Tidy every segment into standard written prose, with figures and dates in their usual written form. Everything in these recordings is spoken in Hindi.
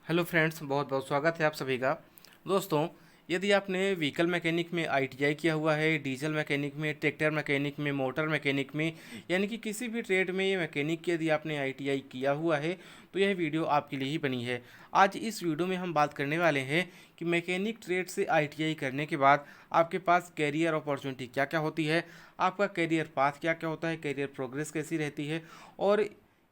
हेलो फ्रेंड्स, बहुत बहुत स्वागत है आप सभी का। दोस्तों, यदि आपने व्हीकल मैकेनिक में आईटीआई किया हुआ है, डीजल मैकेनिक में, ट्रैक्टर मैकेनिक में, मोटर मैकेनिक में, यानी कि किसी भी ट्रेड में ये मैकेनिक की यदि आपने आईटीआई किया हुआ है तो यह वीडियो आपके लिए ही बनी है। आज इस वीडियो में हम बात करने वाले हैं कि मैकेनिक ट्रेड से आईटीआई करने के बाद आपके पास कैरियर अपॉर्चुनिटी क्या क्या होती है, आपका कैरियर पाथ क्या क्या होता है, कैरियर प्रोग्रेस कैसी रहती है, और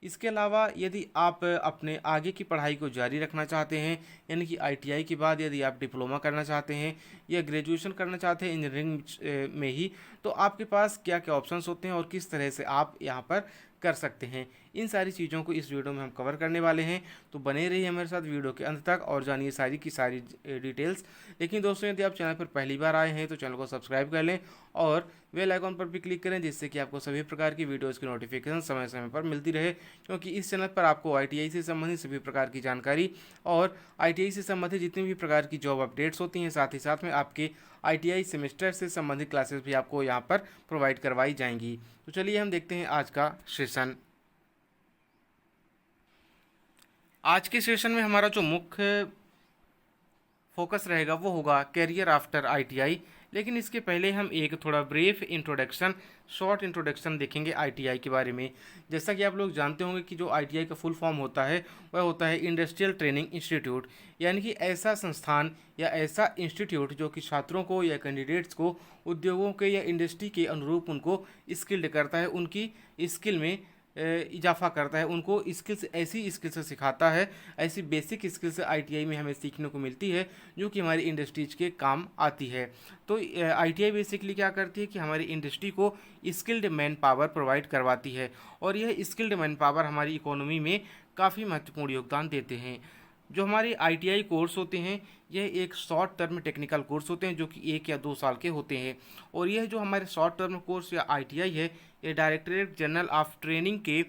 इसके अलावा यदि आप अपने आगे की पढ़ाई को जारी रखना चाहते हैं, यानी कि आईटीआई के बाद यदि आप डिप्लोमा करना चाहते हैं या ग्रेजुएशन करना चाहते हैं इंजीनियरिंग में ही, तो आपके पास क्या क्या ऑप्शंस होते हैं और किस तरह से आप यहाँ पर कर सकते हैं, इन सारी चीज़ों को इस वीडियो में हम कवर करने वाले हैं। तो बने रहिए हमारे साथ वीडियो के अंत तक और जानिए सारी की सारी डिटेल्स। लेकिन दोस्तों, यदि आप चैनल पर पहली बार आए हैं तो चैनल को सब्सक्राइब कर लें और बेल आइकॉन पर भी क्लिक करें, जिससे कि आपको सभी प्रकार की वीडियोज़ की नोटिफिकेशन समय समय पर मिलती रहे, क्योंकि इस चैनल पर आपको आईटीआई से संबंधित सभी प्रकार की जानकारी और आईटीआई से संबंधित जितनी भी प्रकार की जॉब अपडेट्स होती हैं, साथ ही साथ में आपके आईटीआई सेमेस्टर से संबंधित क्लासेस भी आपको यहाँ पर प्रोवाइड करवाई जाएंगी। तो चलिए हम देखते हैं आज का सेशन। आज के सेशन में हमारा जो मुख्य फोकस रहेगा वो होगा कैरियर आफ्टर आईटीआई। लेकिन इसके पहले हम एक थोड़ा ब्रीफ इंट्रोडक्शन, शॉर्ट इंट्रोडक्शन देखेंगे आईटीआई के बारे में। जैसा कि आप लोग जानते होंगे कि जो आईटीआई का फुल फॉर्म होता है वह होता है इंडस्ट्रियल ट्रेनिंग इंस्टीट्यूट, यानी कि ऐसा संस्थान या ऐसा इंस्टीट्यूट जो कि छात्रों को या कैंडिडेट्स को उद्योगों के या इंडस्ट्री के अनुरूप उनको स्किल्ड करता है, उनकी स्किल में इजाफा करता है, उनको स्किल्स ऐसी स्किल्स सिखाता है, ऐसी बेसिक स्किल्स आईटीआई में हमें सीखने को मिलती है जो कि हमारी इंडस्ट्रीज के काम आती है। तो आईटीआई बेसिकली क्या करती है कि हमारी इंडस्ट्री को स्किल्ड मैन पावर प्रोवाइड करवाती है, और यह स्किल्ड मैन पावर हमारी इकोनॉमी में काफ़ी महत्वपूर्ण योगदान देते हैं। जो हमारे आईटीआई कोर्स होते हैं यह एक शॉर्ट टर्म टेक्निकल कोर्स होते हैं जो कि 1 या 2 साल के होते हैं, और यह जो हमारे शॉर्ट टर्म कोर्स या आईटीआई है ये डायरेक्टरेट जनरल ऑफ ट्रेनिंग के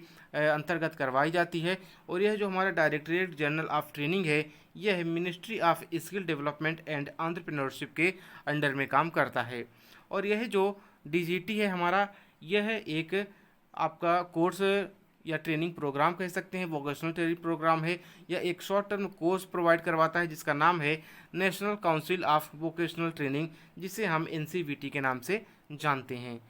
अंतर्गत करवाई जाती है। और यह जो हमारा डायरेक्टरेट जनरल ऑफ ट्रेनिंग है यह ministry of skill development and entrepreneurship के अंडर में काम करता है। और यह जो डीजीटी है हमारा, यह एक आपका कोर्स या ट्रेनिंग प्रोग्राम कह सकते हैं, वोकेशनल ट्रेनिंग प्रोग्राम है, या एक शॉर्ट टर्म कोर्स प्रोवाइड करवाता है जिसका नाम है national council of vocational training, जिसे हम एनसीवीटी के नाम से जानते हैं।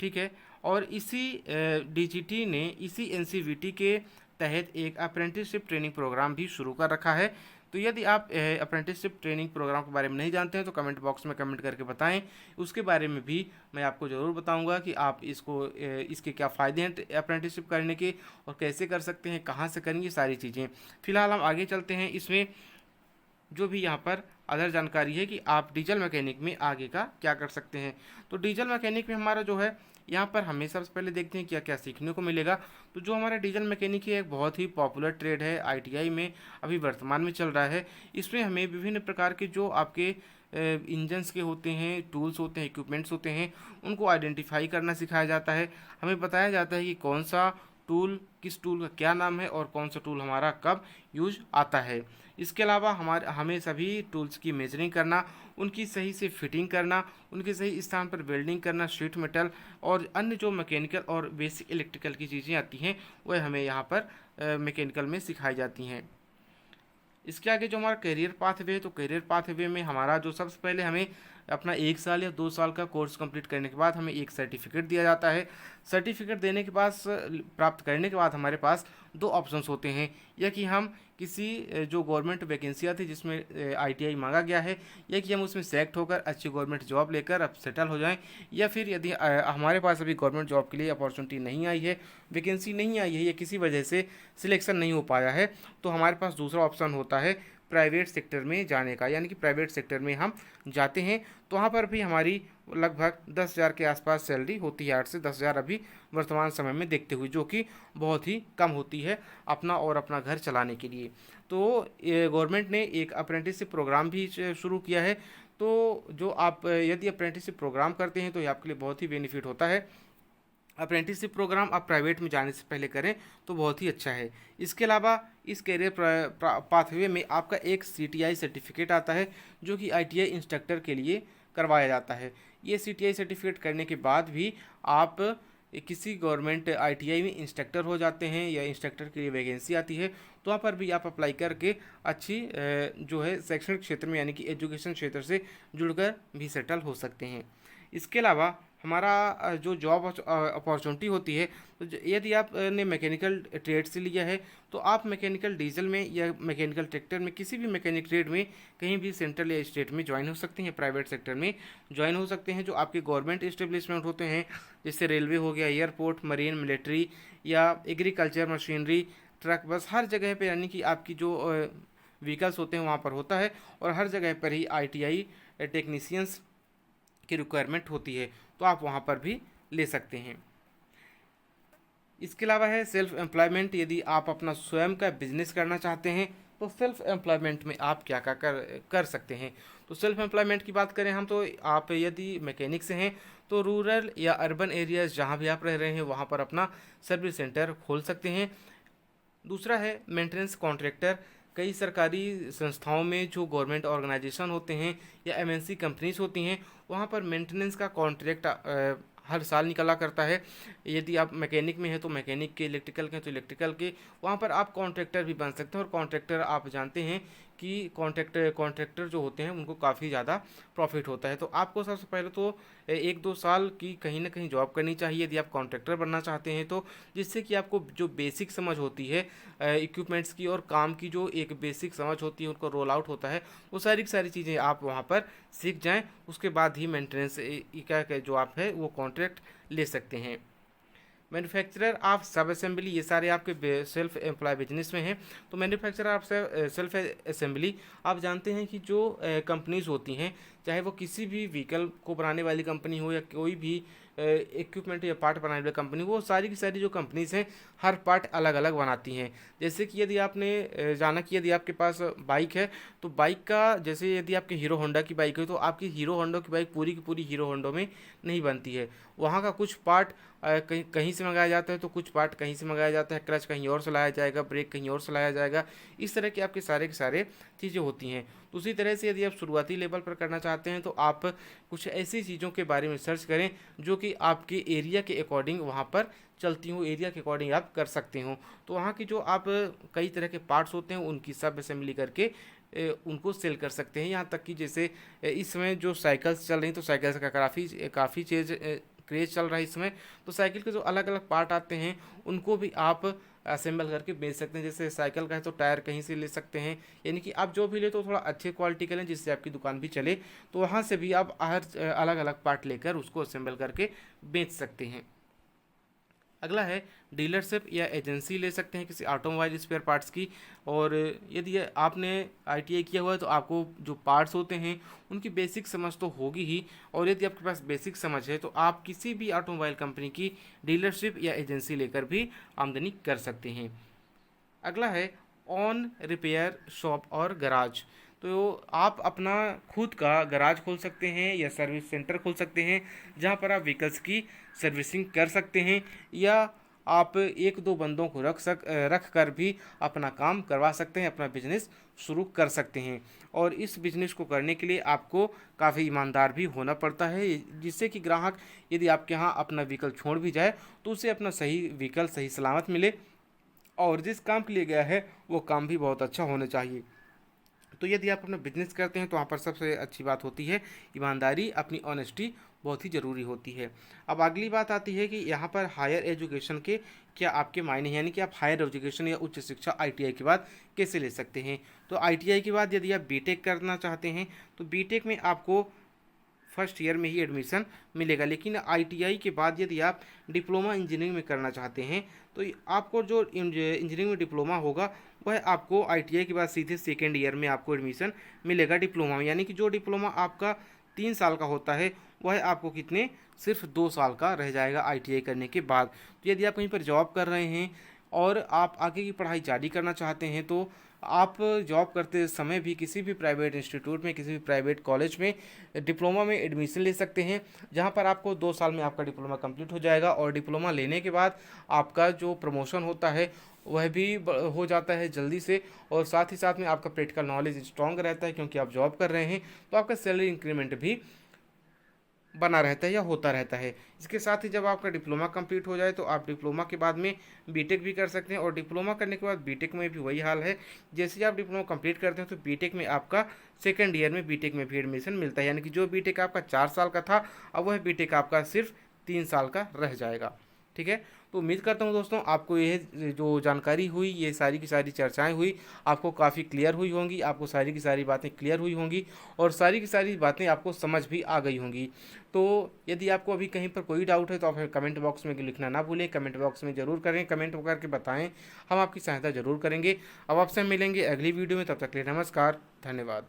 ठीक है। और इसी डीजीटी ने इसी एनसीवीटी के तहत एक अप्रेंटिसशिप ट्रेनिंग प्रोग्राम भी शुरू कर रखा है। तो यदि आप अप्रेंटिसशिप ट्रेनिंग प्रोग्राम के बारे में नहीं जानते हैं तो कमेंट बॉक्स में कमेंट करके बताएं, उसके बारे में भी मैं आपको ज़रूर बताऊंगा कि आप इसके क्या फ़ायदे हैं अप्रेंटिसशिप करने के और कैसे कर सकते हैं, कहाँ से करेंगे, सारी चीज़ें। फिलहाल हम आगे चलते हैं। इसमें जो भी यहाँ पर अदर जानकारी है कि आप डीजल मैकेनिक में आगे का क्या कर सकते हैं। तो डीजल मैकेनिक में हमारा जो है यहाँ पर हमें सबसे पहले देखते हैं क्या क्या सीखने को मिलेगा। तो जो हमारा डीजल मैकेनिक है एक बहुत ही पॉपुलर ट्रेड है, आईटीआई में अभी वर्तमान में चल रहा है। इसमें हमें विभिन्न प्रकार के जो आपके इंजन्स के होते हैं, टूल्स होते हैं, इक्विपमेंट्स होते हैं, उनको आइडेंटिफाई करना सिखाया जाता है। हमें बताया जाता है कि कौन सा टूल, किस टूल का क्या नाम है और कौन सा टूल हमारा कब यूज आता है। इसके अलावा हमें सभी टूल्स की मेजरिंग करना, उनकी सही से फिटिंग करना, उनके सही स्थान पर वेल्डिंग करना, शीट मेटल और अन्य जो मैकेनिकल और बेसिक इलेक्ट्रिकल की चीज़ें आती हैं वह हमें यहाँ पर मैकेनिकल में सिखाई जाती हैं। इसके आगे जो हमारा करियर पाथवे है, तो करियर पाथवे में हमारा जो सबसे पहले हमें अपना 1 साल या 2 साल का कोर्स कंप्लीट करने के बाद हमें एक सर्टिफिकेट दिया जाता है। सर्टिफिकेट देने के बाद, प्राप्त करने के बाद हमारे पास 2 ऑप्शंस होते हैं, या कि हम किसी जो गवर्नमेंट वैकेंसी आती है जिसमें आईटीआई मांगा गया है, या कि हम उसमें सेलेक्ट होकर अच्छी गवर्नमेंट जॉब लेकर अब सेटल हो जाएं, या फिर यदि हमारे पास अभी गवर्नमेंट जॉब के लिए अपॉर्चुनिटी नहीं आई है, वैकेंसी नहीं आई है या किसी वजह से सिलेक्शन नहीं हो पाया है, तो हमारे पास दूसरा ऑप्शन होता है प्राइवेट सेक्टर में जाने का, यानी कि प्राइवेट सेक्टर में हम जाते हैं तो वहाँ पर भी हमारी लगभग 10,000 के आसपास सैलरी होती है, 8 से 10,000 अभी वर्तमान समय में देखते हुए, जो कि बहुत ही कम होती है अपना और अपना घर चलाने के लिए। तो गवर्नमेंट ने एक अप्रेंटिसशिप प्रोग्राम भी शुरू किया है। तो जो आप यदि अप्रेंटिसशिप प्रोग्राम करते हैं तो ये आपके लिए बहुत ही बेनिफिट होता है। अप्रेंटिसशिप प्रोग्राम आप प्राइवेट में जाने से पहले करें तो बहुत ही अच्छा है। इसके अलावा इस करियर पाथवे में आपका एक सीटीआई सर्टिफिकेट आता है जो कि आईटीआई इंस्ट्रक्टर के लिए करवाया जाता है। ये सीटीआई सर्टिफिकेट करने के बाद भी आप किसी गवर्नमेंट आईटीआई में इंस्ट्रक्टर हो जाते हैं या इंस्ट्रक्टर के लिए वैकेंसी आती है, तो वहाँ पर भी आप अप्लाई करके अच्छी जो है शैक्षणिक क्षेत्र में यानी कि एजुकेशन क्षेत्र से जुड़कर भी सेटल हो सकते हैं। इसके अलावा हमारा जो जॉब अपॉर्चुनिटी होती है, तो यदि आपने मैकेनिकल ट्रेड से लिया है तो आप मैकेनिकल डीजल में या मैकेनिकल ट्रैक्टर में किसी भी मैकेनिक ट्रेड में कहीं भी सेंट्रल या स्टेट में ज्वाइन हो सकते हैं, प्राइवेट सेक्टर में ज्वाइन हो सकते हैं। जो आपके गवर्नमेंट इस्टेब्लिशमेंट होते हैं जैसे रेलवे हो गया, एयरपोर्ट, मरीन, मिलिट्री या एग्रीकल्चर, मशीनरी, ट्रक, बस हर जगह पे यानी कि आपकी जो व्हीकल्स होते हैं वहाँ पर होता है, और हर जगह पर ही आईटीआई टेक्नीशियंस की रिक्वायरमेंट होती है, तो आप वहाँ पर भी ले सकते हैं। इसके अलावा है सेल्फ एम्प्लॉयमेंट। यदि आप अपना स्वयं का बिजनेस करना चाहते हैं तो सेल्फ एम्प्लॉयमेंट में आप क्या क्या कर सकते हैं। तो सेल्फ एम्प्लॉयमेंट की बात करें हम, तो आप यदि मैकेनिक से हैं तो रूरल या अर्बन एरियाज जहाँ भी आप रह रहे हैं वहाँ पर अपना सर्विस सेंटर खोल सकते हैं। दूसरा है मेंटेनेंस कॉन्ट्रैक्टर। कई सरकारी संस्थाओं में जो गवर्नमेंट ऑर्गेनाइजेशन होते हैं या एमएनसी कंपनीज होती हैं वहाँ पर मेंटेनेंस का कॉन्ट्रैक्ट हर साल निकला करता है। यदि आप मैकेनिक में हैं तो मैकेनिक के, इलेक्ट्रिकल के तो इलेक्ट्रिकल के, वहाँ पर आप कॉन्ट्रैक्टर भी बन सकते हैं। और कॉन्ट्रैक्टर आप जानते हैं कि कॉन्ट्रैक्टर जो होते हैं उनको काफ़ी ज़्यादा प्रॉफिट होता है। तो आपको सबसे पहले तो 1-2 साल की कहीं ना कहीं जॉब करनी चाहिए यदि आप कॉन्ट्रैक्टर बनना चाहते हैं, तो जिससे कि आपको जो बेसिक समझ होती है इक्विपमेंट्स की और काम की, जो एक बेसिक समझ होती है उनको रोल आउट होता है, वो सारी की सारी चीज़ें आप वहाँ पर सीख जाएं। उसके बाद ही मेंटेनेंस का जो आप है वो कॉन्ट्रैक्ट ले सकते हैं। मैन्युफैक्चरर ऑफ सब असेंबली, ये सारे आपके सेल्फ एम्प्लॉय बिजनेस में हैं। तो मैन्युफैक्चरर ऑफ सेल्फ असेंबली, आप जानते हैं कि जो कंपनीज होती हैं, चाहे वो किसी भी व्हीकल को बनाने वाली कंपनी हो या कोई भी इक्विपमेंट या पार्ट बनाने वाली कंपनी, वो सारी की सारी जो कंपनीज हैं हर पार्ट अलग अलग बनाती हैं। जैसे कि यदि आपने जाना कि यदि आपके पास बाइक है तो बाइक का, जैसे यदि आपकी हीरो होंडा की बाइक है तो आपकी हीरो होंडा की बाइक पूरी की पूरी हीरो होंडा में नहीं बनती है। वहाँ का कुछ पार्ट कहीं कहीं से मंगाया जाता है, तो कुछ पार्ट कहीं से मंगाया जाता है, क्लच कहीं और से लाया जाएगा, ब्रेक कहीं और से लाया जाएगा। इस तरह के आपके सारे के सारे चीज़ें होती हैं। तो उसी तरह से यदि आप शुरुआती लेवल पर करना चाहते हैं तो आप कुछ ऐसी चीज़ों के बारे में सर्च करें जो कि आपके एरिया के अकॉर्डिंग वहाँ पर चलती हूँ, एरिया के अकॉर्डिंग आप कर सकते हो। तो वहाँ की जो आप कई तरह के पार्ट्स होते हैं उनकी सब असेंबली करके उनको सेल कर सकते हैं। यहाँ तक कि जैसे इस समय जो साइकिल्स चल रही हैं तो साइकिल्स का काफ़ी चीज़ क्रेज चल रहा है इस समय। तो साइकिल के जो अलग अलग पार्ट आते हैं उनको भी आप असेंबल करके बेच सकते हैं। जैसे साइकिल का है तो टायर कहीं से ले सकते हैं, यानी कि आप जो भी ले तो थोड़ा अच्छे क्वालिटी का लें जिससे आपकी दुकान भी चले। तो वहाँ से भी आप हर अलग अलग पार्ट लेकर उसको असेंबल करके बेच सकते हैं। अगला है डीलरशिप या एजेंसी ले सकते हैं किसी ऑटोमोबाइल स्पेयर पार्ट्स की। और यदि आपने आईटीआई किया हुआ है तो आपको जो पार्ट्स होते हैं उनकी बेसिक समझ तो होगी ही, और यदि आपके पास बेसिक समझ है तो आप किसी भी ऑटोमोबाइल कंपनी की डीलरशिप या एजेंसी लेकर भी आमदनी कर सकते हैं। अगला है ऑन रिपेयर शॉप और गराज। तो आप अपना खुद का गराज खोल सकते हैं या सर्विस सेंटर खोल सकते हैं जहां पर आप व्हीकल्स की सर्विसिंग कर सकते हैं, या आप 1-2 बंदों को रख कर भी अपना काम करवा सकते हैं, अपना बिजनेस शुरू कर सकते हैं। और इस बिजनेस को करने के लिए आपको काफ़ी ईमानदार भी होना पड़ता है, जिससे कि ग्राहक यदि आपके यहाँ अपना व्हीकल छोड़ भी जाए तो उसे अपना सही व्हीकल सही सलामत मिले, और जिस काम के लिए गया है वो काम भी बहुत अच्छा होना चाहिए। तो यदि आप अपना बिजनेस करते हैं तो वहाँ पर सबसे अच्छी बात होती है ईमानदारी, अपनी ऑनेस्टी बहुत ही ज़रूरी होती है। अब अगली बात आती है कि यहाँ पर हायर एजुकेशन के क्या आपके मायने हैं, यानी कि आप हायर एजुकेशन या उच्च शिक्षा आईटीआई के बाद कैसे ले सकते हैं। तो आईटीआई के बाद यदि आप बीटेक करना चाहते हैं तो बीटेक में आपको फर्स्ट ईयर में ही एडमिशन मिलेगा। लेकिन आईटीआई के बाद यदि आप डिप्लोमा इंजीनियरिंग में करना चाहते हैं तो आपको जो इंजीनियरिंग में डिप्लोमा होगा वह आपको आईटीआई के बाद सीधे सेकेंड ईयर में आपको एडमिशन मिलेगा डिप्लोमा में। यानी कि जो डिप्लोमा आपका 3 साल का होता है वह आपको कितने सिर्फ 2 साल का रह जाएगा आईटीआई करने के बाद। तो यदि आप कहीं पर जॉब कर रहे हैं और आप आगे की पढ़ाई जारी करना चाहते हैं तो आप जॉब करते समय भी किसी भी प्राइवेट इंस्टीट्यूट में, किसी भी प्राइवेट कॉलेज में डिप्लोमा में एडमिशन ले सकते हैं, जहां पर आपको 2 साल में आपका डिप्लोमा कंप्लीट हो जाएगा। और डिप्लोमा लेने के बाद आपका जो प्रमोशन होता है वह भी हो जाता है जल्दी से, और साथ ही साथ में आपका प्रैक्टिकल नॉलेज स्ट्रॉन्ग रहता है क्योंकि आप जॉब कर रहे हैं, तो आपका सैलरी इंक्रीमेंट भी बना रहता है या होता रहता है। इसके साथ ही जब आपका डिप्लोमा कंप्लीट हो जाए तो आप डिप्लोमा के बाद में बीटेक भी कर सकते हैं, और डिप्लोमा करने के बाद बीटेक में भी वही हाल है। जैसे ही आप डिप्लोमा कंप्लीट करते हैं तो बीटेक में आपका सेकेंड ईयर में बीटेक में भी एडमिशन मिलता है, यानी कि जो बीटेक आपका 4 साल का था अब वह बीटेक आपका सिर्फ 3 साल का रह जाएगा। ठीक है, तो उम्मीद करता हूँ दोस्तों आपको यह जो जानकारी हुई, ये सारी की सारी चर्चाएं हुई, आपको काफ़ी क्लियर हुई होंगी, आपको सारी की सारी बातें क्लियर हुई होंगी और सारी की सारी बातें आपको समझ भी आ गई होंगी। तो यदि आपको अभी कहीं पर कोई डाउट है तो आप कमेंट बॉक्स में लिखना ना भूलें, कमेंट बॉक्स में ज़रूर करें, कमेंट करके बताएं, हम आपकी सहायता ज़रूर करेंगे। अब आपसे मिलेंगे अगली वीडियो में, तब तक के लिए नमस्कार, धन्यवाद।